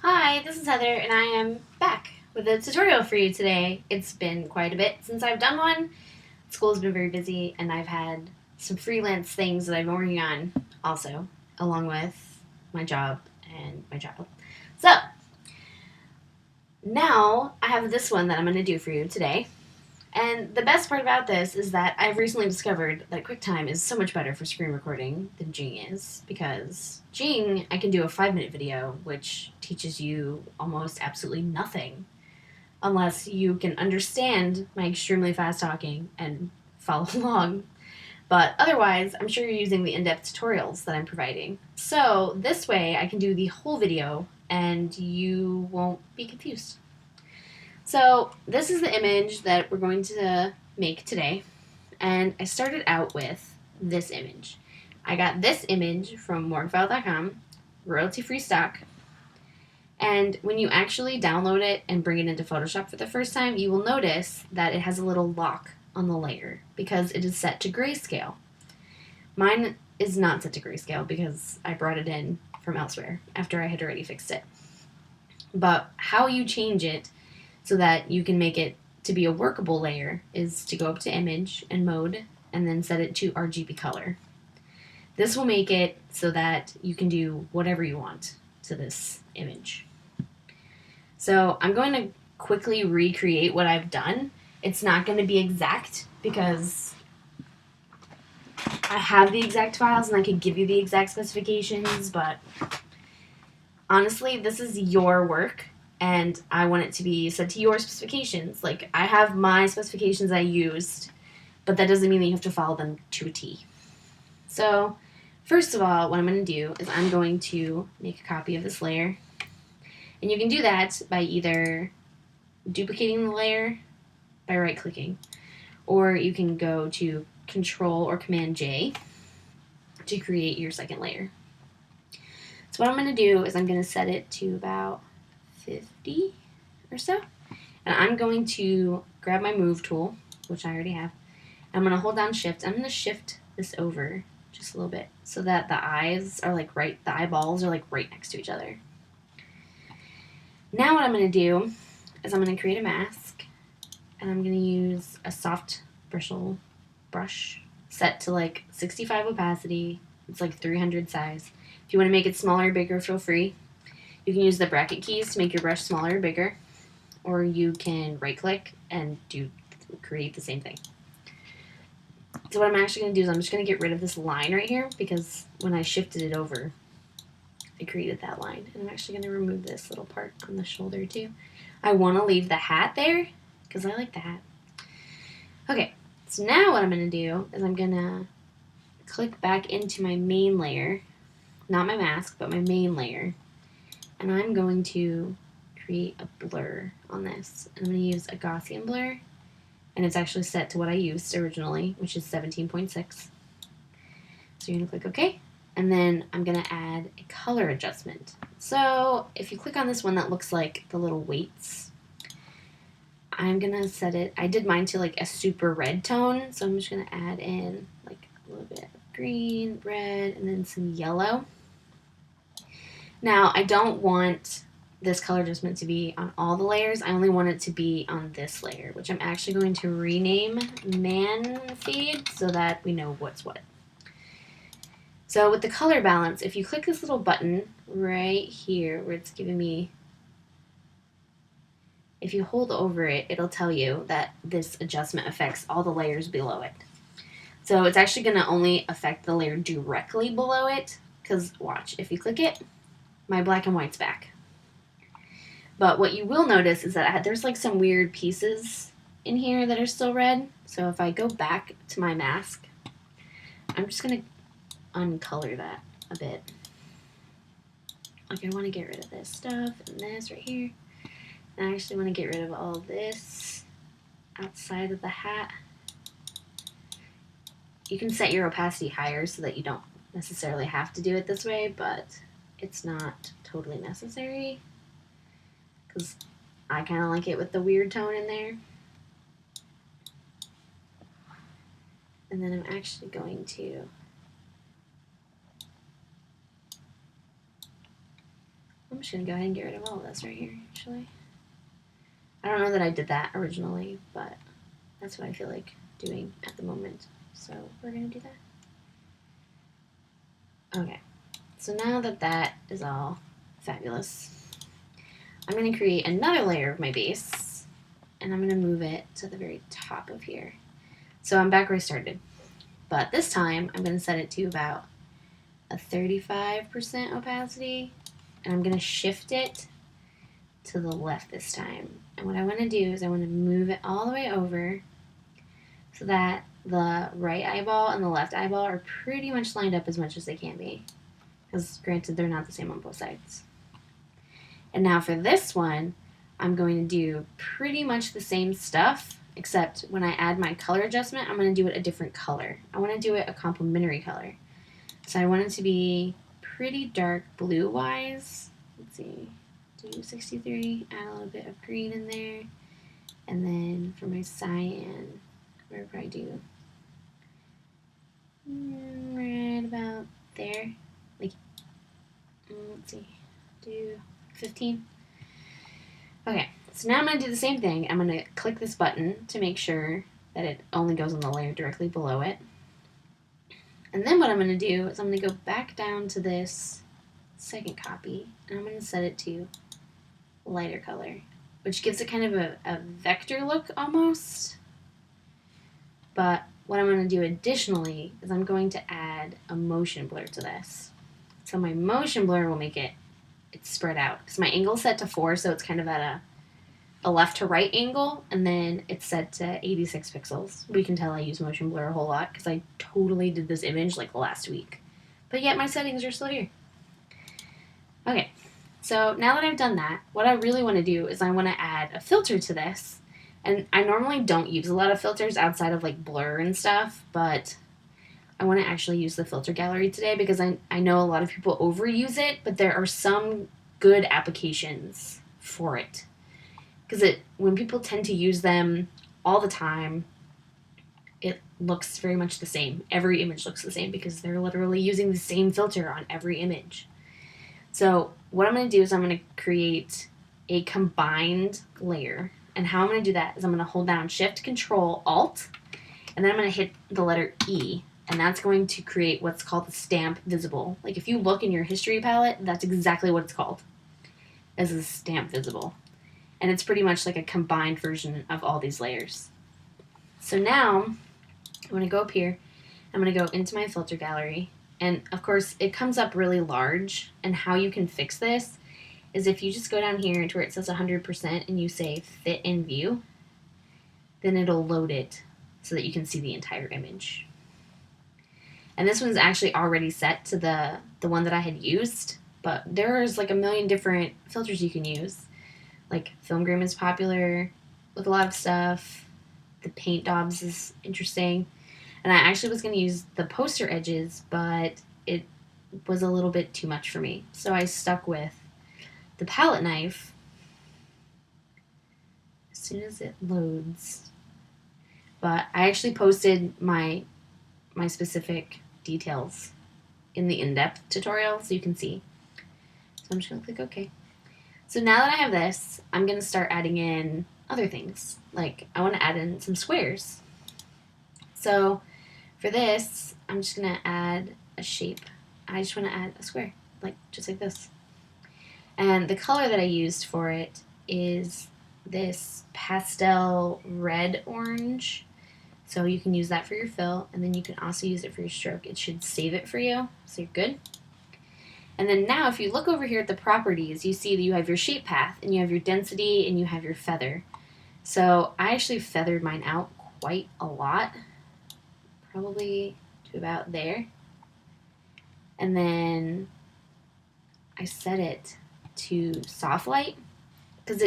Hi, this is Heather, and I am back with a tutorial for you today. It's been quite a bit since I've done one. School's been very busy, and I've had some freelance things that I've been working on also, along with my job and my child. So, now I have this one that I'm going to do for you today. And the best part about this is that I've recently discovered that QuickTime is so much better for screen recording than Jing is, because Jing, I can do a 5-minute video, which teaches you almost absolutely nothing, unless you can understand my extremely fast talking and follow along. But otherwise, I'm sure you're using the in-depth tutorials that I'm providing. So this way, I can do the whole video, and you won't be confused. So this is the image that we're going to make today, and I started out with this image. I got this image from morgfile.com, royalty-free stock, and when you actually download it and bring it into Photoshop for the first time, you will notice that it has a little lock on the layer because it is set to grayscale. Mine is not set to grayscale because I brought it in from elsewhere after I had already fixed it. But how you change it so that you can make it to be a workable layer is to go up to image and mode and then set it to RGB color. This will make it so that you can do whatever you want to this image. So I'm going to quickly recreate what I've done. It's not going to be exact because I have the exact files and I could give you the exact specifications, but honestly, this is your work. And I want it to be set to your specifications. Like, I have my specifications I used, but that doesn't mean that you have to follow them to a T. So, first of all, what I'm going to do is I'm going to make a copy of this layer. And you can do that by either duplicating the layer by right-clicking, or you can go to Control or Command-J to create your second layer. So what I'm going to do is I'm going to set it to about 50 or so. And I'm going to grab my move tool, which I already have. I'm going to hold down shift. I'm going to shift this over just a little bit so that the eyes are like the eyeballs are like right next to each other. Now what I'm going to do is I'm going to create a mask, and I'm going to use a soft bristle brush set to like 65 opacity. It's like 300 size. If you want to make it smaller or bigger, feel free. You can use the bracket keys to make your brush smaller or bigger, or you can right-click and create the same thing. So what I'm actually going to do is I'm just going to get rid of this line right here because when I shifted it over, I created that line. And I'm actually going to remove this little part on the shoulder too. I want to leave the hat there because I like the hat. Okay, so now what I'm going to do is I'm going to click back into my main layer, not my mask, but my main layer. And I'm going to create a blur on this. I'm going to use a Gaussian blur, and it's actually set to what I used originally, which is 17.6. So you're going to click OK, and then I'm going to add a color adjustment. So if you click on this one that looks like the little weights, I'm going to set it, I did mine to like a super red tone, so I'm just going to add in like a little bit of green, red, and then some yellow. Now, I don't want this color adjustment to be on all the layers. I only want it to be on this layer, which I'm actually going to rename Man Feed so that we know what's what. So with the color balance, if you click this little button right here where it's giving me, if you hold over it, it'll tell you that this adjustment affects all the layers below it. So it's actually going to only affect the layer directly below it, because watch, if you click it, my black and white's back. But what you will notice is that there's like some weird pieces in here that are still red. So if I go back to my mask, I'm just going to uncolor that a bit. Like I want to get rid of this stuff and this right here. And I actually want to get rid of all this outside of the hat. You can set your opacity higher so that you don't necessarily have to do it this way, but it's not totally necessary because I kind of like it with the weird tone in there. And then I'm actually going to I'm just going to go ahead and get rid of all of this right here, actually. I don't know that I did that originally, but that's what I feel like doing at the moment. So we're going to do that. Okay, so now that that is all fabulous, I'm going to create another layer of my base, and I'm going to move it to the very top of here. So I'm back where I started, but this time I'm going to set it to about a 35% opacity, and I'm going to shift it to the left this time. And what I want to do is I want to move it all the way over so that the right eyeball and the left eyeball are pretty much lined up as much as they can be. Because granted, they're not the same on both sides. And now for this one, I'm going to do pretty much the same stuff, except when I add my color adjustment, I'm going to do it a different color. I want to do it a complementary color. So I want it to be pretty dark blue-wise. Let's see. Do 63, add a little bit of green in there, and then for my cyan, we'll probably do right about there, like, let's see, do 15. Okay, so now I'm going to do the same thing. I'm going to click this button to make sure that it only goes on the layer directly below it. And then what I'm going to do is I'm going to go back down to this second copy, and I'm going to set it to lighter color, which gives it kind of a vector look almost. But what I'm going to do additionally is I'm going to add a motion blur to this. So my motion blur will make it spread out, because my angle is set to 4, so it's kind of at a left to right angle, and then it's set to 86 pixels. We can tell I use motion blur a whole lot because I totally did this image like last week. But yet my settings are still here. Okay. So now that I've done that, what I really want to do is I want to add a filter to this. And I normally don't use a lot of filters outside of like blur and stuff, but I want to actually use the filter gallery today because I know a lot of people overuse it, but there are some good applications for it. Because when people tend to use them all the time, it looks very much the same. Every image looks the same because they're literally using the same filter on every image. So what I'm going to do is I'm going to create a combined layer. And how I'm going to do that is I'm going to hold down Shift, Control, Alt, and then I'm going to hit the letter E. And that's going to create what's called the stamp visible. Like if you look in your history palette, that's exactly what it's called, as a stamp visible. And it's pretty much like a combined version of all these layers. So now I'm going to go up here. I'm going to go into my filter gallery. And of course, it comes up really large. And how you can fix this is if you just go down here to where it says 100% and you say fit in view, then it'll load it so that you can see the entire image. And this one's actually already set to the one that I had used, but there's like a million different filters you can use. Like Film Gram is popular with a lot of stuff. The Paint Daubs is interesting. And I actually was going to use the poster edges, but it was a little bit too much for me. So I stuck with the palette knife. As soon as it loads. But I actually posted my specific details in the in-depth tutorial so you can see. So I'm just going to click OK. So now that I have this, I'm going to start adding in other things. Like I want to add in some squares. So for this, I'm just going to add a shape. I just want to add a square, like just like this. And the color that I used for it is this pastel red orange. So you can use that for your fill, and then you can also use it for your stroke. It should save it for you, so you're good. And then now if you look over here at the properties, you see that you have your shape path, and you have your density, and you have your feather. So I actually feathered mine out quite a lot, probably to about there. And then I set it to soft light because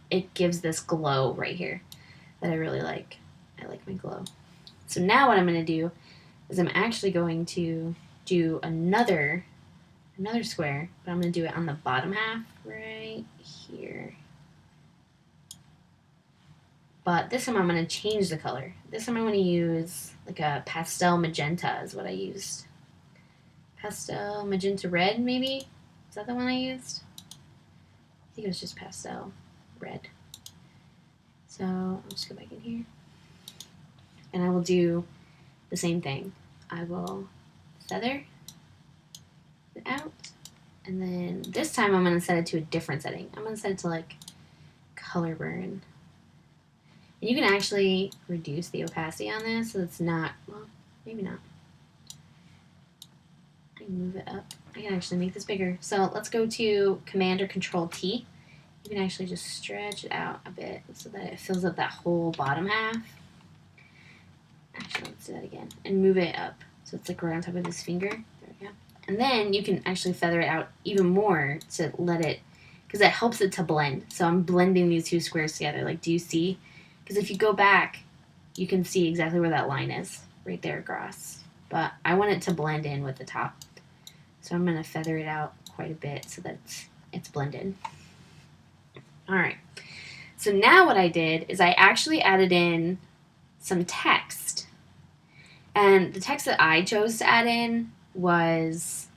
it gives this glow right here that I really like. I like my glow. So now what I'm going to do is I'm actually going to do another square, but I'm going to do it on the bottom half right here. But this time I'm going to change the color. This time I'm going to use like a pastel magenta is what I used. Pastel magenta red maybe? Is that the one I used? I think it was just pastel red. So I'll just go back in here. And I will do the same thing. I will feather it out. And then this time I'm going to set it to a different setting. I'm going to set it to like color burn. And you can actually reduce the opacity on this so it's not, well, maybe not. I can move it up. I can actually make this bigger. So let's go to Command or Control T. You can actually just stretch it out a bit so that it fills up that whole bottom half. Actually, let's do that again. And move it up so it's like right on top of this finger. There we go. And then you can actually feather it out even more to let it, because it helps it to blend. So I'm blending these two squares together. Like, do you see? Because if you go back, you can see exactly where that line is, right there across. But I want it to blend in with the top. So I'm going to feather it out quite a bit so that it's blended. All right. So now what I did is I actually added in some text. And the text that I chose to add in was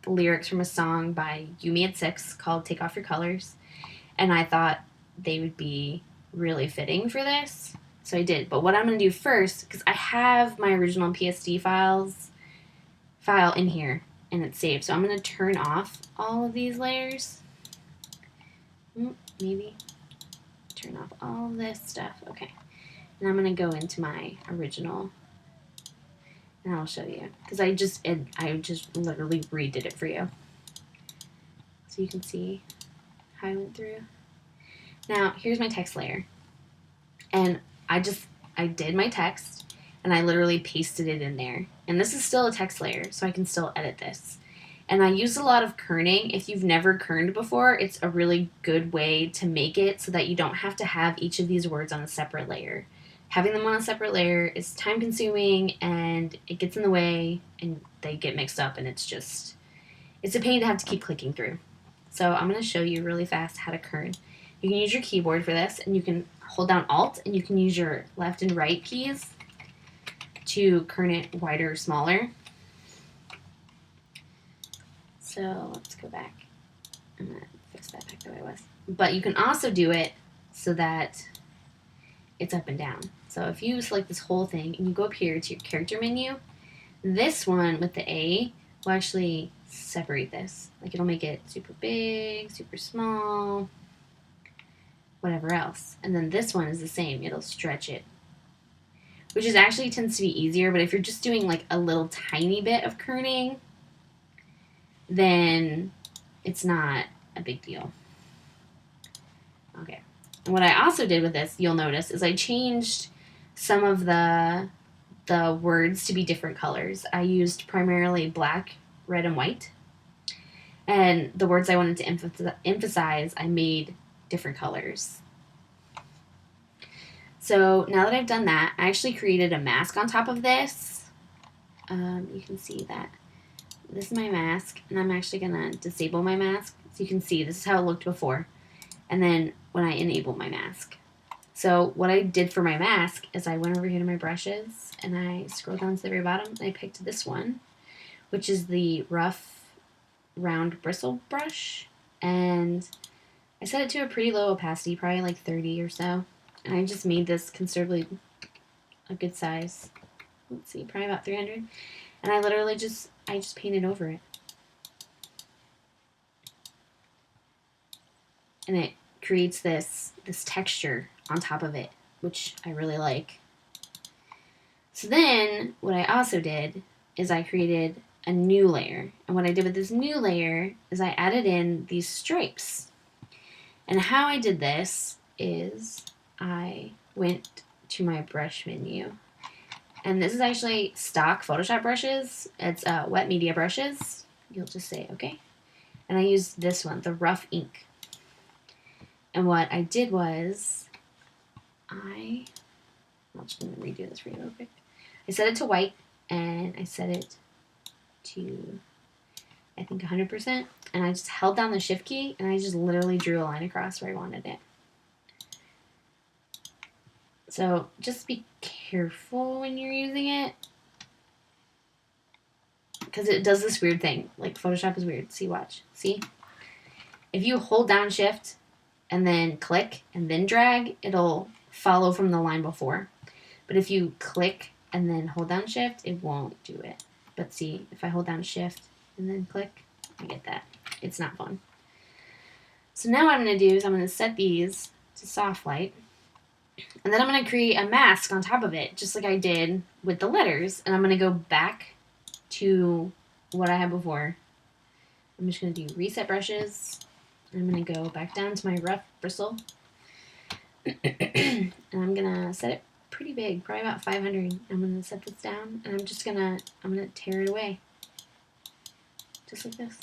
the lyrics from a song by Yumi at Six called Take Off Your Colors. And I thought they would be really fitting for this. So I did. But what I'm going to do first, because I have my original PSD file in here and it's saved. So I'm going to turn off all of these layers. Maybe turn off all of this stuff. Okay. And I'm going to go into my original and I'll show you because I just literally redid it for you. So you can see how I went through. Now, here's my text layer. And I did my text and I literally pasted it in there. And this is still a text layer, so I can still edit this. And I used a lot of kerning. If you've never kerned before, it's a really good way to make it so that you don't have to have each of these words on a separate layer. Having them on a separate layer is time consuming and it gets in the way and they get mixed up and it's a pain to have to keep clicking through. So I'm going to show you really fast how to kern. You can use your keyboard for this and you can hold down Alt and you can use your left and right keys to kern it wider or smaller. So let's go back. I'm going to fix that back the way it was. But you can also do it so that it's up and down. So if you select this whole thing and you go up here to your character menu, this one with the A will actually separate this. Like it'll make it super big, super small, whatever else. And then this one is the same. It'll stretch it, which is actually tends to be easier. But if you're just doing like a little tiny bit of kerning, then it's not a big deal. Okay. And what I also did with this, you'll notice, is I changed some of the words to be different colors. I used primarily black, red, and white. And the words I wanted to emphasize, I made different colors. So now that I've done that, I actually created a mask on top of this. You can see that this is my mask, and I'm actually going to disable my mask. So you can see this is how it looked before. And then when I enable my mask. So what I did for my mask is I went over here to my brushes and I scrolled down to the very bottom and I picked this one, which is the rough round bristle brush. And I set it to a pretty low opacity, probably like 30 or so. And I just made this considerably a good size. Let's see, probably about 300. And I literally just painted over it. And it creates this texture on top of it, which I really like. So then what I also did is I created a new layer. And what I did with this new layer is I added in these stripes. And how I did this is I went to my brush menu. And this is actually stock Photoshop brushes. It's wet media brushes. You'll just say, okay. And I used this one, the rough ink. And what I did was, I'm just going to redo this for you real quick. I set it to white, and I set it to, I think, 100%. And I just held down the shift key, and I just literally drew a line across where I wanted it. So just be careful when you're using it, because it does this weird thing. Like, Photoshop is weird. See, watch. See? If you hold down shift and then click and then drag, it'll follow from the line before. But if you click and then hold down shift, it won't do it. But see, if I hold down shift and then click, I get that. It's not fun. So now what I'm going to do is I'm going to set these to soft light. And then I'm going to create a mask on top of it, just like I did with the letters. And I'm going to go back to what I had before. I'm just going to do reset brushes. I'm going to go back down to my rough bristle. And I'm going to set it pretty big, probably about 500. I'm going to set this down, and I'm going to tear it away. Just like this.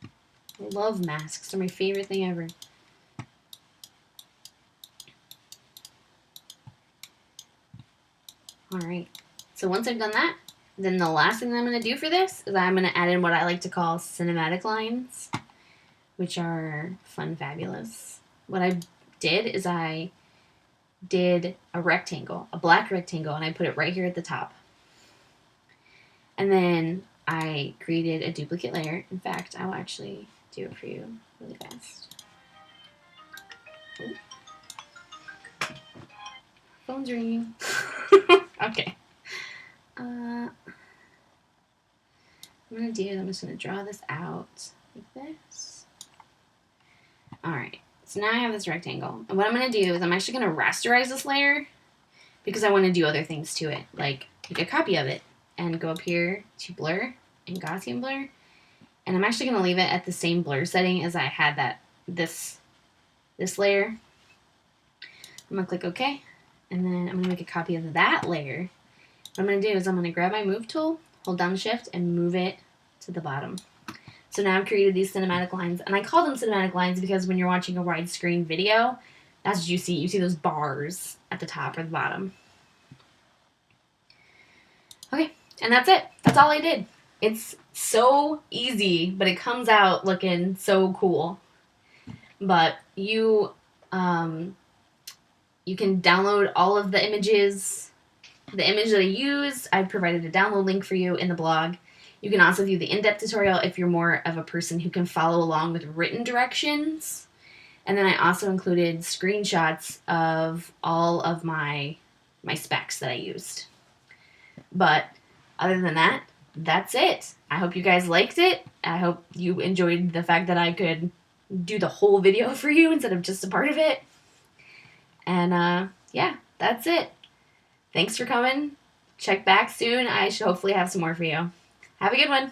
I love masks. They're my favorite thing ever. Alright, so once I've done that, then the last thing that I'm going to do for this is I'm going to add in what I like to call cinematic lines, which are fun, fabulous. What I did is I did a rectangle, a black rectangle, and I put it right here at the top. And then I created a duplicate layer. In fact, I will actually do it for you really fast. Ooh. Phone's ringing. Okay. I'm going to do is I'm just going to draw this out like this. Alright, so now I have this rectangle. And what I'm going to do is I'm actually going to rasterize this layer because I want to do other things to it, like take a copy of it and go up here to blur and Gaussian blur. And I'm actually going to leave it at the same blur setting as I had this layer. I'm going to click OK. And then I'm going to make a copy of that layer. What I'm going to do is I'm going to grab my move tool, hold down shift, and move it to the bottom. So now I've created these cinematic lines. And I call them cinematic lines because when you're watching a widescreen video, that's what you see. You see those bars at the top or the bottom. Okay, and that's it. That's all I did. It's so easy, but it comes out looking so cool. But you can download all of the images. The image that I used, I provided a download link for you in the blog. You can also view the in-depth tutorial if you're more of a person who can follow along with written directions. And then I also included screenshots of all of my specs that I used. But other than that, that's it. I hope you guys liked it. I hope you enjoyed the fact that I could do the whole video for you instead of just a part of it. And yeah, that's it. Thanks for coming. Check back soon. I should hopefully have some more for you. Have a good one.